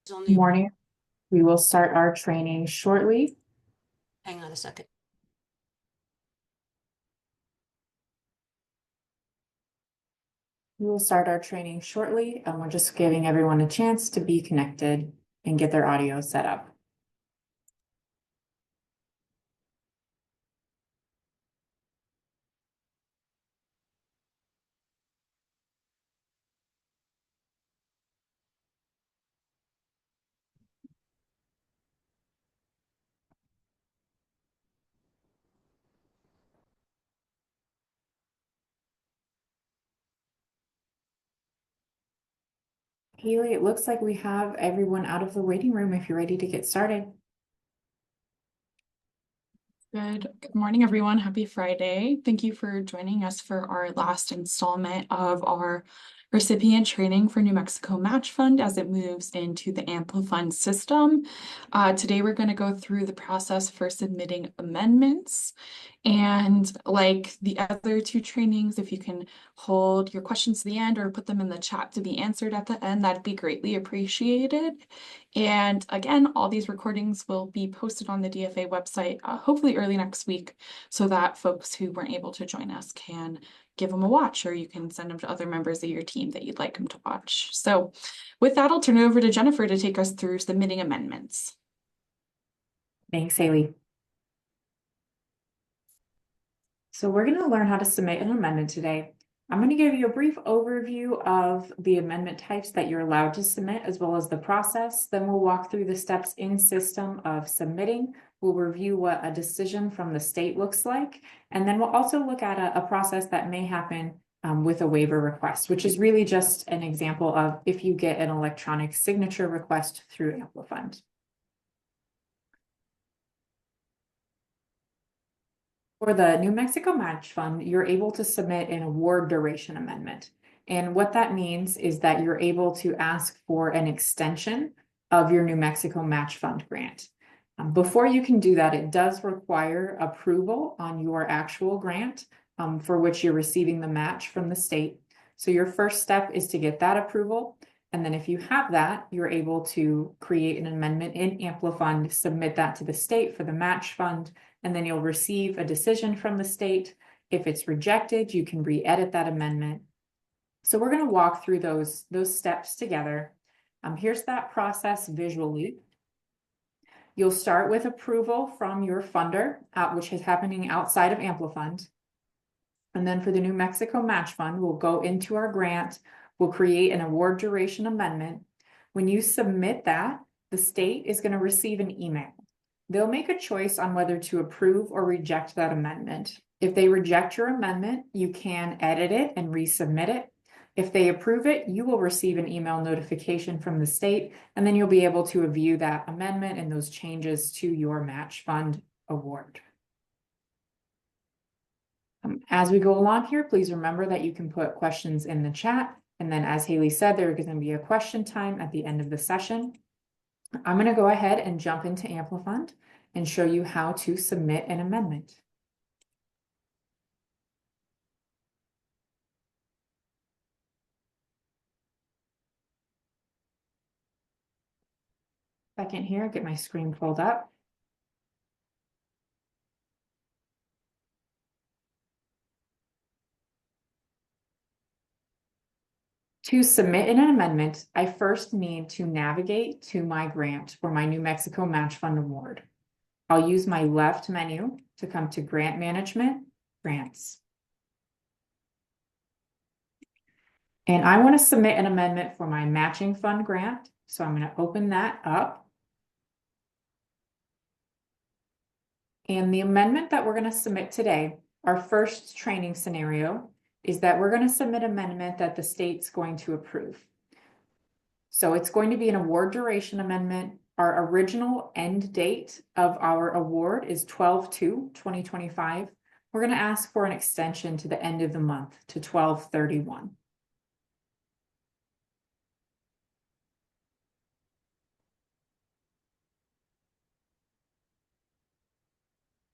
Good morning. We will start our training shortly. Hang on a second. We will start our training shortly, and we're just giving everyone a chance to be connected and get their audio set up. Haley, it looks like we have everyone out of the waiting room if you're ready to get started. Good morning, everyone. Happy Friday. Thank you for joining us for our last installment of our recipient training for New Mexico Match Fund as it moves into the AmpliFund system. Today, we're going to go through the process for submitting amendments. And like the other two trainings, if you can hold your questions to the end or put them in the chat to be answered at the end, that'd be greatly appreciated. And again, all these recordings will be posted on the DFA website, hopefully early next week, so that folks who weren't able to join us can give them a watch, or you can send them to other members of your team that you'd like them to watch. So with that, I'll turn it over to Jennifer to take us through submitting amendments. Thanks, Haley. So we're going to learn how to submit an amendment today. I'm going to give you a brief overview of the amendment types that you're allowed to submit, as well as the process. Then we'll walk through the steps in system of submitting. We'll review what a decision from the state looks like. And then we'll also look at a process that may happen with a waiver request, which is really just an example of if you get an electronic signature request through AmpliFund. For the New Mexico Match Fund, you're able to submit an award duration amendment. And what that means is that you're able to ask for an extension of your New Mexico Match Fund grant. Before you can do that, it does require approval on your actual grant for which you're receiving the match from the state. So your first step is to get that approval. And then if you have that, you're able to create an amendment in AmpliFund, submit that to the state for the match fund, and then you'll receive a decision from the state. If it's rejected, you can re-edit that amendment. So we're going to walk through those steps together. Here's that process visually. You'll start with approval from your funder, which is happening outside of AmpliFund. And then for the New Mexico Match Fund, we'll go into our grant. We'll create an award duration amendment. When you submit that, the state is going to receive an email. They'll make a choice on whether to approve or reject that amendment. If they reject your amendment, you can edit it and resubmit it. If they approve it, you will receive an email notification from the state, and then you'll be able to review that amendment and those changes to your match fund award. As we go along here, please remember that you can put questions in the chat. And then as Haley said, there is going to be a question time at the end of the session. I'm going to go ahead and jump into AmpliFund and show you how to submit an amendment. Second here, get my screen pulled up. To submit an amendment, I first need to navigate to my grant for my New Mexico Match Fund Award. I'll use my left menu to come to Grant Management, Grants. And I want to submit an amendment for my matching fund grant. So I'm going to open that up. And the amendment that we're going to submit today, our first training scenario, is that we're going to submit an amendment that the state's going to approve. So it's going to be an award duration amendment. Our original end date of our award is 12/2/2025. We're going to ask for an extension to the end of the month to 12/31.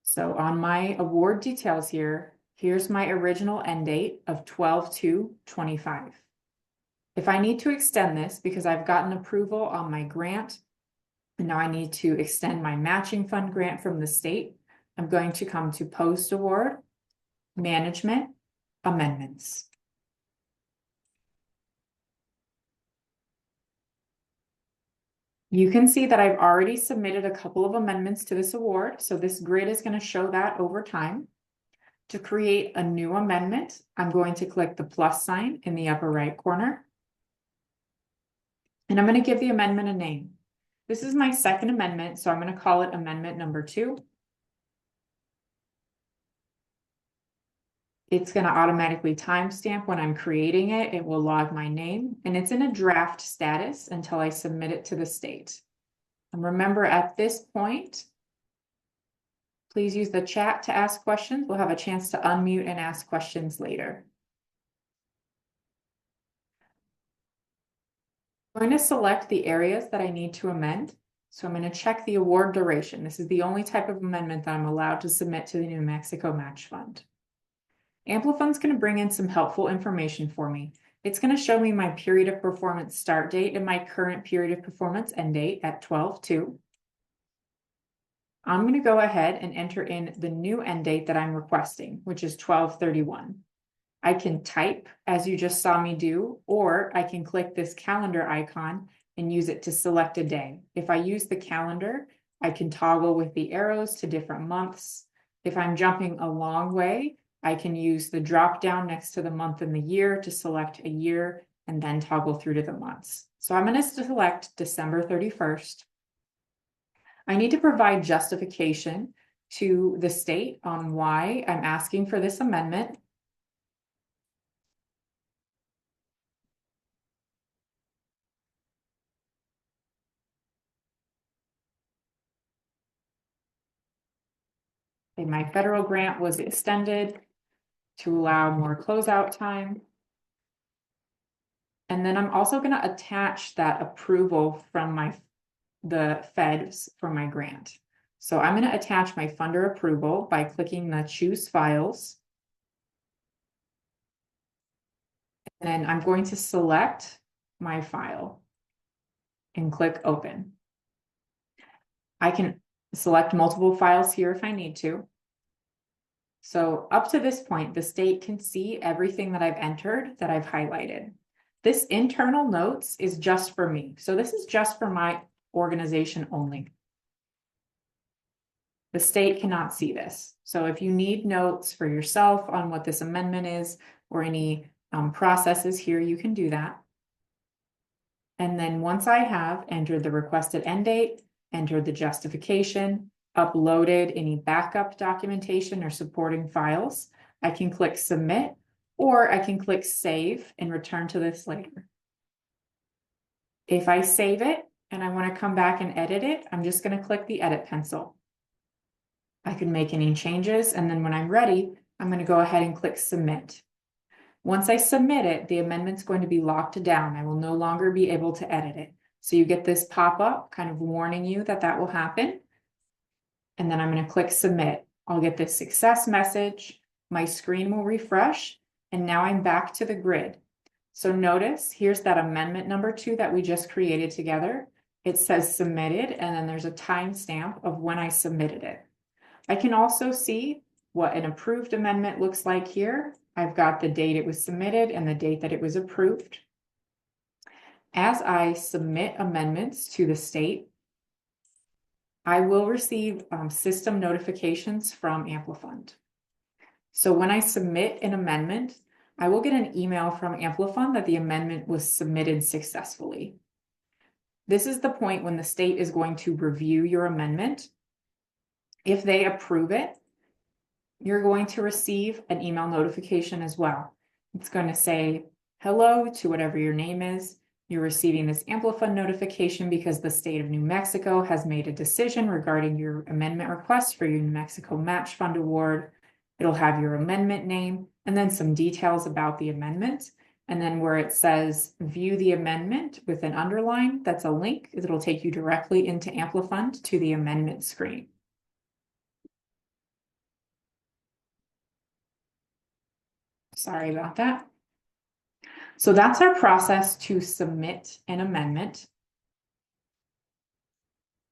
So on my award details here, here's my original end date of 12/2/25. If I need to extend this because I've gotten approval on my grant, and now I need to extend my matching fund grant from the state, I'm going to come to Post Award, Management, Amendments. You can see that I've already submitted a couple of amendments to this award, so this grid is going to show that over time. To create a new amendment, I'm going to click the plus sign in the upper right corner. And I'm going to give the amendment a name. This is my second amendment, so I'm going to call it amendment number 2. It's going to automatically timestamp when I'm creating it. It will log my name, and it's in a draft status until I submit it to the state. And remember, at this point, please use the chat to ask questions. We'll have a chance to unmute and ask questions later. I'm going to select the areas that I need to amend. So I'm going to check the award duration. This is the only type of amendment that I'm allowed to submit to the New Mexico Match Fund. Amplifund's going to bring in some helpful information for me. It's going to show me my period of performance start date and my current period of performance end date at 12/2. I'm going to go ahead and enter in the new end date that I'm requesting, which is 12/31. I can type, as you just saw me do, or I can click this calendar icon and use it to select a day. If I use the calendar, I can toggle with the arrows to different months. If I'm jumping a long way, I can use the drop down next to the month and the year to select a year and then toggle through to the months. So I'm going to select December 31st. I need to provide justification to the state on why I'm asking for this amendment. And my federal grant was extended to allow more closeout time. And then I'm also going to attach that approval from the feds for my grant. So I'm going to attach my funder approval by clicking the choose files. And I'm going to select my file and click open. I can select multiple files here if I need to. So up to this point, the state can see everything that I've entered that I've highlighted. This internal notes is just for me. So this is just for my organization only. The state cannot see this. So if you need notes for yourself on what this amendment is or any processes here, you can do that. And then once I have entered the requested end date, entered the justification, uploaded any backup documentation or supporting files, I can click submit, or I can click save and return to this later. If I save it and I want to come back and edit it, I'm just going to click the edit pencil. I can make any changes, and then when I'm ready, I'm going to go ahead and click submit. Once I submit it, the amendment's going to be locked down. I will no longer be able to edit it. So you get this pop-up kind of warning you that that will happen. And then I'm going to click submit. I'll get this success message. My screen will refresh. And now I'm back to the grid. So notice here's that amendment number 2 that we just created together. It says submitted, and then there's a timestamp of when I submitted it. I can also see what an approved amendment looks like here. I've got the date it was submitted and the date that it was approved. As I submit amendments to the state, I will receive system notifications from Amplifund. So when I submit an amendment, I will get an email from Amplifund that the amendment was submitted successfully. This is the point when the state is going to review your amendment. If they approve it, you're going to receive an email notification as well. It's going to say hello to whatever your name is. You're receiving this Amplifund notification because the state of New Mexico has made a decision regarding your amendment request for your New Mexico Match Fund Award. It'll have your amendment name and then some details about the amendment. And then where it says view the amendment with an underline, that's a link. It'll take you directly into Amplifund to the amendment screen. Sorry about that. So that's our process to submit an amendment.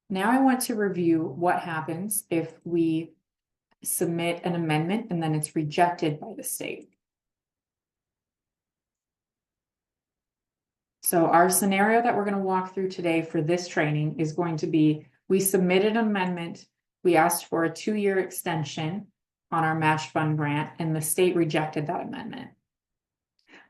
Now I want to review what happens if we submit an amendment and then it's rejected by the state. So our scenario that we're going to walk through today for this training is going to be, we submitted an amendment, we asked for a 2-year extension on our match fund grant, and the state rejected that amendment.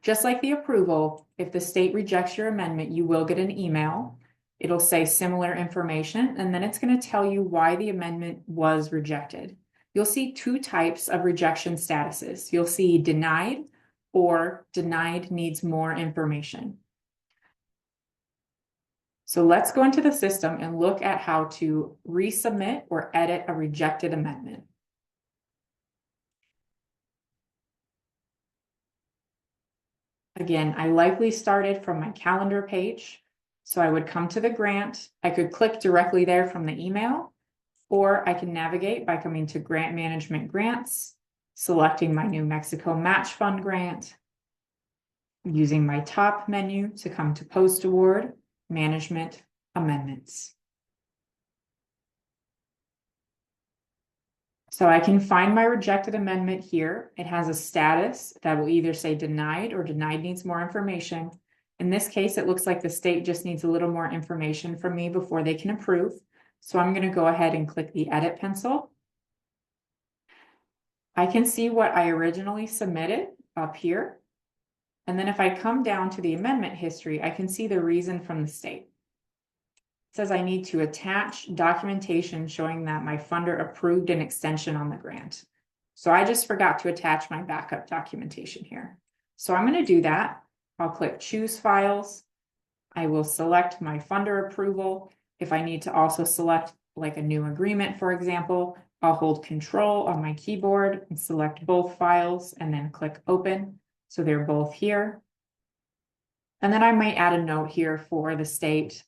Just like the approval, if the state rejects your amendment, you will get an email. It'll say similar information, and then it's going to tell you why the amendment was rejected. You'll see 2 types of rejection statuses. You'll see denied or denied needs more information. So let's go into the system and look at how to resubmit or edit a rejected amendment. Again, I likely started from my calendar page. So I would come to the grant. I could click directly there from the email, or I can navigate by coming to Grant Management Grants, selecting my New Mexico Match Fund grant, using my top menu to come to Post Award, Management, Amendments. So I can find my rejected amendment here. It has a status that will either say denied or denied needs more information. In this case, it looks like the state just needs a little more information from me before they can approve. So I'm going to go ahead and click the edit pencil. I can see what I originally submitted up here. And then if I come down to the amendment history, I can see the reason from the state. It says I need to attach documentation showing that my funder approved an extension on the grant. So I just forgot to attach my backup documentation here. So I'm going to do that. I'll click Choose Files. I will select my funder approval. If I need to also select like a new agreement, for example, I'll hold Control on my keyboard and select both files and then click Open. So they're both here. And then I might add a note here for the state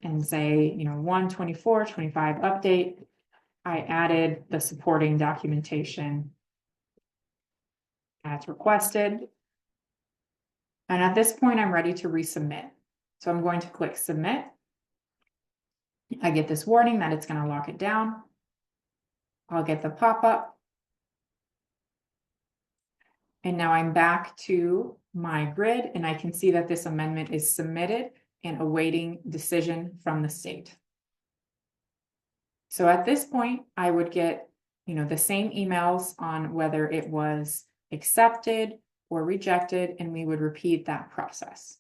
and say, 1/24/25 update. I added the supporting documentation as requested. And at this point, I'm ready to resubmit. So I'm going to click Submit. I get this warning that it's going to lock it down. I'll get the pop-up. And now I'm back to my grid, and I can see that this amendment is submitted and awaiting decision from the state. So at this point, I would get, the same emails on whether it was accepted or rejected, and we would repeat that process.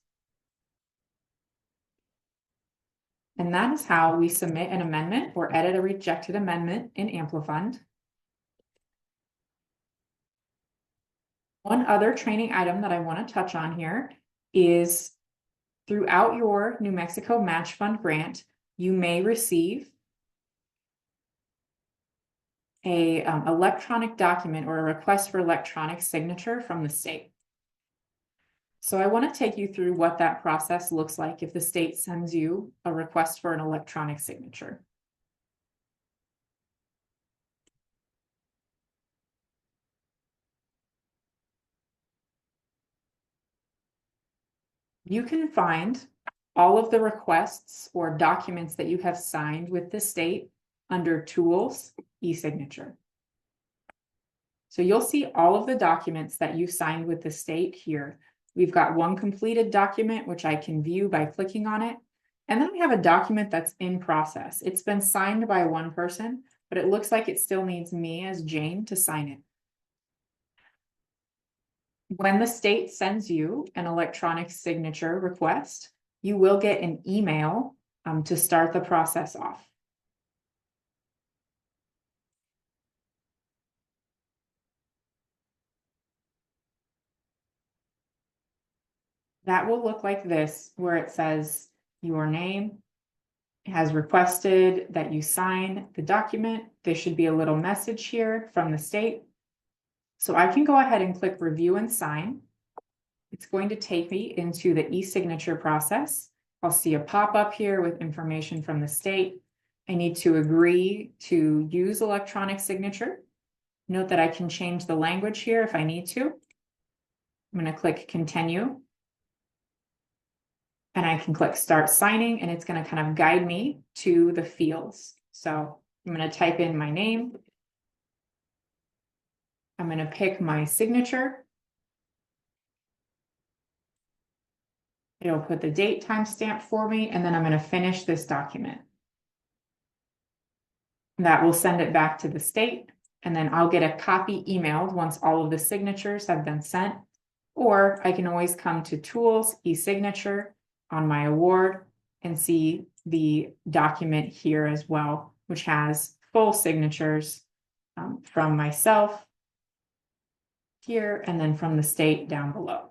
And that is how we submit an amendment or edit a rejected amendment in Amplifund. One other training item that I want to touch on here is throughout your New Mexico Match Fund grant, you may receive a electronic document or a request for electronic signature from the state. So I want to take you through what that process looks like if the state sends you a request for an electronic signature. You can find all of the requests or documents that you have signed with the state under Tools, e-signature. So you'll see all of the documents that you signed with the state here. We've got one completed document, which I can view by clicking on it. And then we have a document that's in process. It's been signed by one person, but it looks like it still needs me as Jane to sign it. When the state sends you an electronic signature request, you will get an email to start the process off. That will look like this, where it says your name has requested that you sign the document. There should be a little message here from the state. So I can go ahead and click Review and Sign. It's going to take me into the e-signature process. I'll see a pop-up here with information from the state. I need to agree to use electronic signature. Note that I can change the language here if I need to. I'm going to click continue. And I can click start signing, and it's going to kind of guide me to the fields. So I'm going to type in my name. I'm going to pick my signature. It'll put the date timestamp for me, and then I'm going to finish this document. That will send it back to the state, and then I'll get a copy emailed once all of the signatures have been sent. Or I can always come to Tools, e-signature on my award and see the document here as well, which has full signatures from myself here and then from the state down below.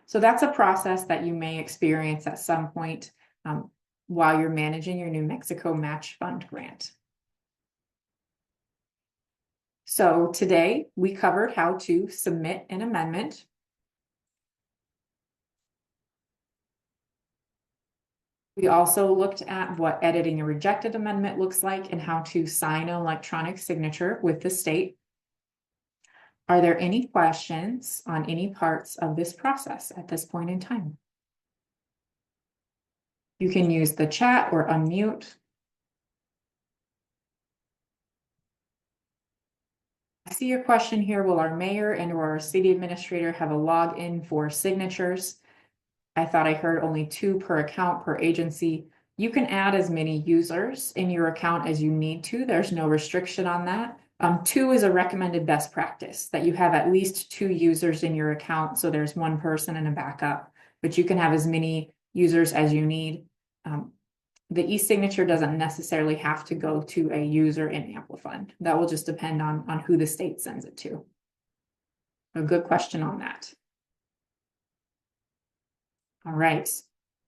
So that's a process that you may experience at some point while you're managing your New Mexico Match Fund grant. So today we covered how to submit an amendment. We also looked at what editing a rejected amendment looks like and how to sign an electronic signature with the state. Are there any questions on any parts of this process at this point in time? You can use the chat or unmute. I see your question here. Will our mayor and or our city administrator have a login for signatures? I thought I heard only 2 per account per agency. You can add as many users in your account as you need to. There's no restriction on that. 2 is a recommended best practice, that you have at least 2 users in your account. So there's 1 person and a backup, but you can have as many users as you need. The e-signature doesn't necessarily have to go to a user in Amplifund. That will just depend on who the state sends it to. A good question on that. All right.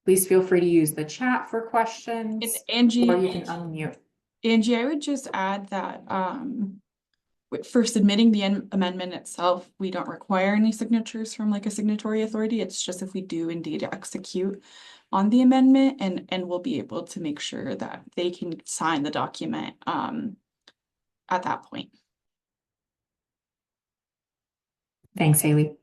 Please feel free to use the chat for questions. And Angie, or you can unmute. Angie, I would just add that for submitting the amendment itself, we don't require any signatures from like a signatory authority. It's just if we do indeed execute on the amendment, and we'll be able to make sure that they can sign the document at that point. Thanks, Haley.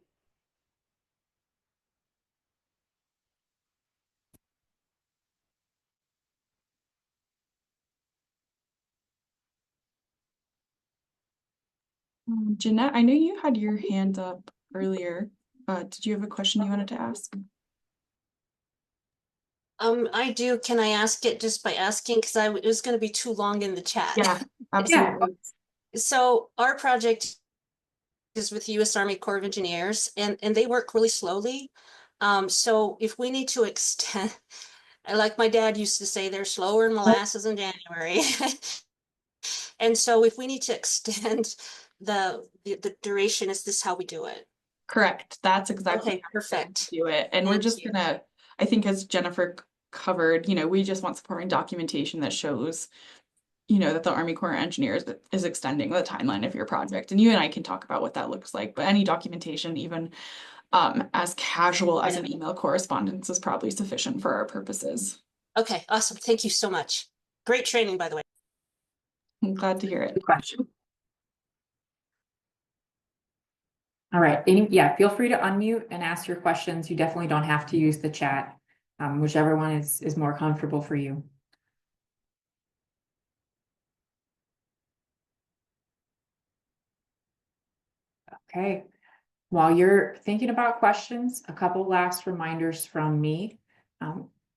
Jeanette, I know you had your hand up earlier. Did you have a question you wanted to ask? I do. Can I ask it just by asking? Because it was going to be too long in the chat. Yeah, absolutely. So our project is with U.S. Army Corps of Engineers, and they work really slowly. So if we need to extend, like my dad used to say, they're slower than molasses in January. And so if we need to extend the duration, is this how we do it? Correct. That's exactly Okay, perfect. do it. And we're Thank just you. gonna, I think as Jennifer covered, we just want supporting documentation that shows, that the Army Corps of Engineers is extending the timeline of your project. And you and I can talk about what that looks like, but any documentation, even as casual as an email correspondence, is probably sufficient for our purposes. Okay, awesome. Thank you so much. Great training, by the way. I'm glad to hear it. Good question. All right. Yeah, feel free to unmute and ask your questions. You definitely don't have to use the chat, whichever one is more comfortable for you. Okay. While you're thinking about questions, a couple last reminders from me.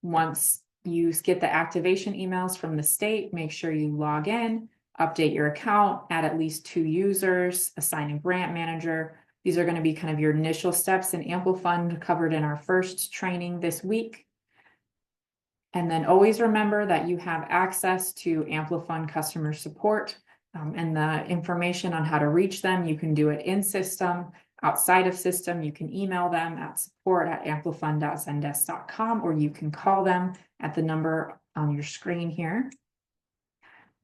Once you get the activation emails from the state, make sure you log in, update your account, add at least 2 users, assign a grant manager. These are going to be kind of your initial steps in Amplifund covered in our first training this week. And then always remember that you have access to Amplifund customer support and the information on how to reach them. You can do it in system. Outside of system, you can email them at support@amplifund.zendesk.com, or you can call them at the number on your screen here.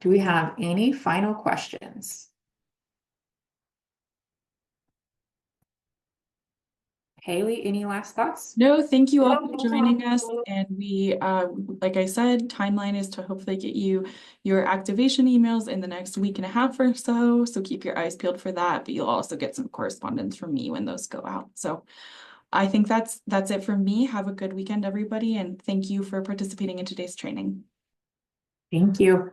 Do we have any final questions? Haley, any last thoughts? No, thank you all for joining us. And we, like I said, timeline is to hopefully get you your activation emails in the next week and a half or so. So keep your eyes peeled for that, but you'll also get some correspondence from me when those go out. So I think that's it from me. Have a good weekend, everybody, and thank you for participating in today's training. Thank you.